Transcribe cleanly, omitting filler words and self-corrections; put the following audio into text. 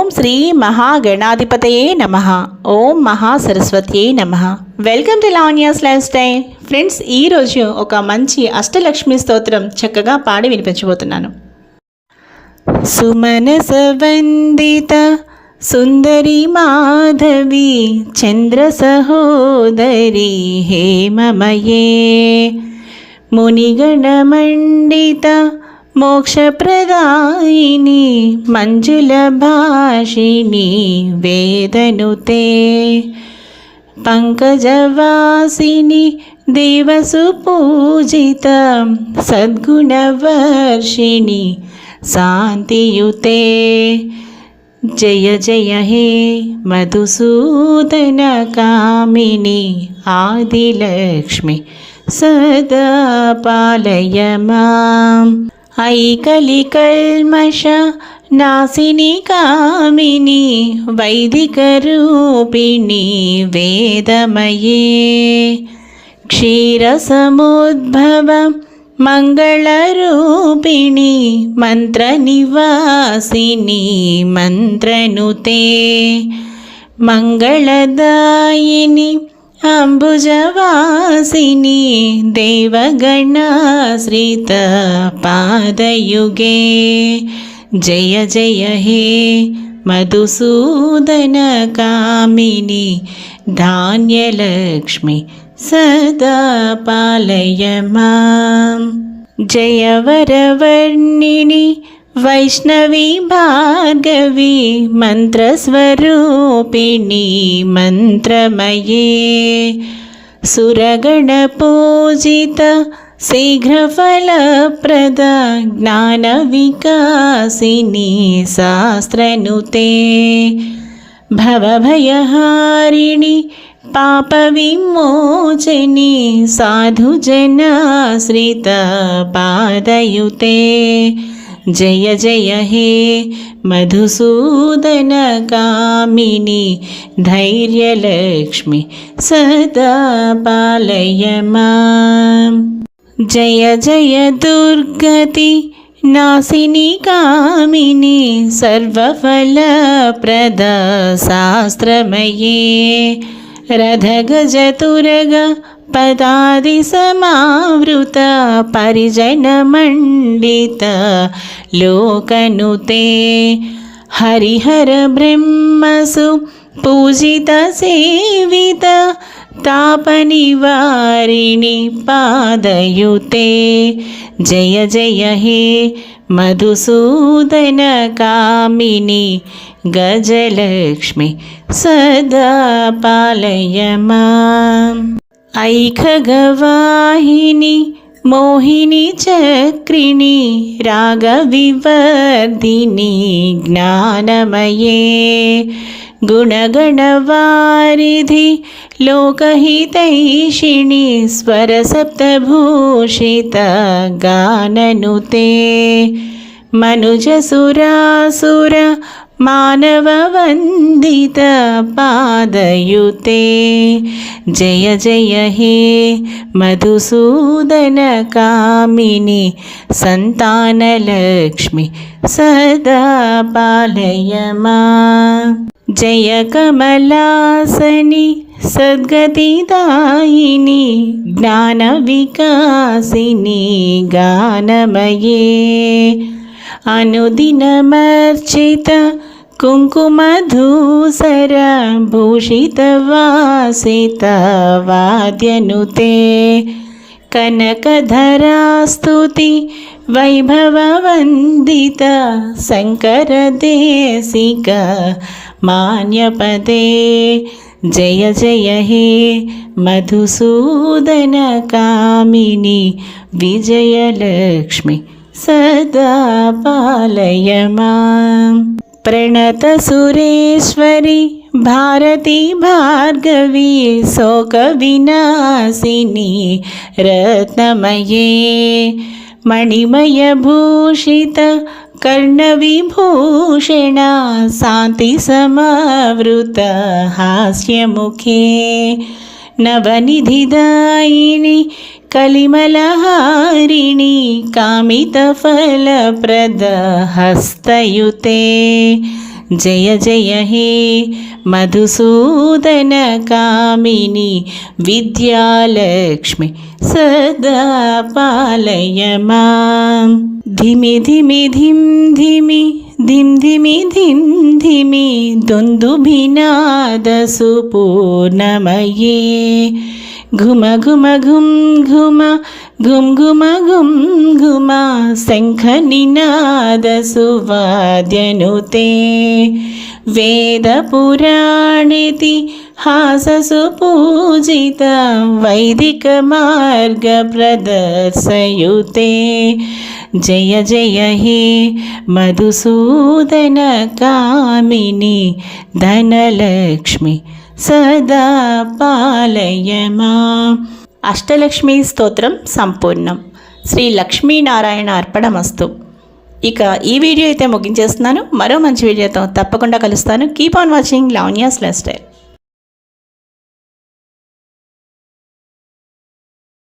ఓం శ్రీ మహాగణాధిపతయే నమః. ఓం మహాసరస్వత్యే నమః. Welcome to Lavanya's life style. Friends, ఈరోజు ఒక మంచి అష్టలక్ష్మి స్తోత్రం చక్కగా పాడి వినిపించబోతున్నాను. సుమనస వందిత సుందరి మాధవి చంద్ర సహోదరి హేమమయే మునిగణమండిత మోక్షప్రదాయిని మంజుల భాషిణి వేదనుతే పంకజవాసిని దేవసుపూజిత సద్గుణవర్షిణి శాంతియుతే జయ జయ హే మధుసూదన కామిని ఆదిలక్ష్మి సదా పాలయ మాం. ఐకలికల్మష నాశిని కామిని వైదిక రూపిణి వేదమయే క్షీరసముద్భవ మంగళరూపిణి మంత్రనివాసిని మంత్రనుతే మంగళదాయిని అంబుజవాసిని దేవగణాశ్రిత పాదయుగే జయ జయ హే మధుసూదన కామిని ధాన్యలక్ష్మి సదా పాలయ మాం. జయ వరవర్ణిని వైష్ణవి భార్గవి మంత్రస్వరూపిణి మంత్రమయే సురగణ పూజిత శీఘ్రఫలప్రద జ్ఞాన వికాసిని శాస్త్రనుతే భవభయహారిణి పాప విమోచని సాధుజనాశ్రిత పాదయుతే జయ జయ హే మధుసూదన కామిని ధైర్యలక్ష్మి సదా పాలయ మాం. జయ జయ దుర్గతి నాశిని కామిని సర్వఫలప్రద శాస్త్రమయే రథగజతురగ పదాది సమావృత పరిజనమండిత లోకనుతే హరిహర బ్రహ్మసు పూజిత సేవిత తాపనివారిణి పాదయుతే జయ జయ హే మధుసూదన కామిని గజలక్ష్మి సదా పాలయ మాం. ఐఖగవాహిని మోహిని చక్రిణి రాగవివర్ధిని జ్ఞానమయే గుణగణవారిధి లోకహితైషిణి స్వరసప్తభూషిత గాననుతే మనుజసురాసుర మానవ వందిత పాదయుతే జయ జయ హే మధుసూదన కామిని సంతానలక్ష్మి సదా పాలయ మాం. జయ కమలాసని సద్గతిదాయిని జ్ఞాన వికాసిని గానమయే అనుదినమర్చిత కుంకుమధూసర భూషిత వాసిత వాద్యనుతే కనకధరాస్తుతి వైభవ వందిత శంకర దేశిక మాన్యపదే జయ జయ హే మధుసూదన కామిని విజయలక్ష్మి సదా పాలయ మాం. ప్రణత సురేశ్వరి భారతి భార్గవి శోక వినాశిని రత్నమయే మణిమయ భూషిత కర్ణవిభూషణ శాంతి సమవృత హాస్యముఖే నవనిధిదాయిని కలిమలహారిణి కామితఫలప్రద హస్తయుతే జయ జయ హే మధుసూదన కామిని విద్యాలక్ష్మి సదా పాలయ మాం. ధిమి ధిమి ధిం ధిమి ధిం ధిమి ధిం ధిమి దుందుభినాదసు పూర్ణమయే ఘుమ ఘుమ ఘుం ఘుమ ఘుం ఘుమ ఘుం ఘుమ శంఖ నినాదసు వాద్యనుతే వేద పురాణితి హాససు పూజిత వైదిక మార్గ ప్రదర్శయుతే జయ జయ హే మధుసూదన కామిని ధనలక్ష్మి సదా పాలయ మాం. అష్టలక్ష్మి స్తోత్రం సంపూర్ణం. శ్రీ లక్ష్మీనారాయణ అర్పణమస్తు. ఇక ఈ వీడియో అయితే ముగించేస్తున్నాను. మరో మంచి వీడియోతో తప్పకుండా కలుస్తాను. Keep on watching Lavanya's life style.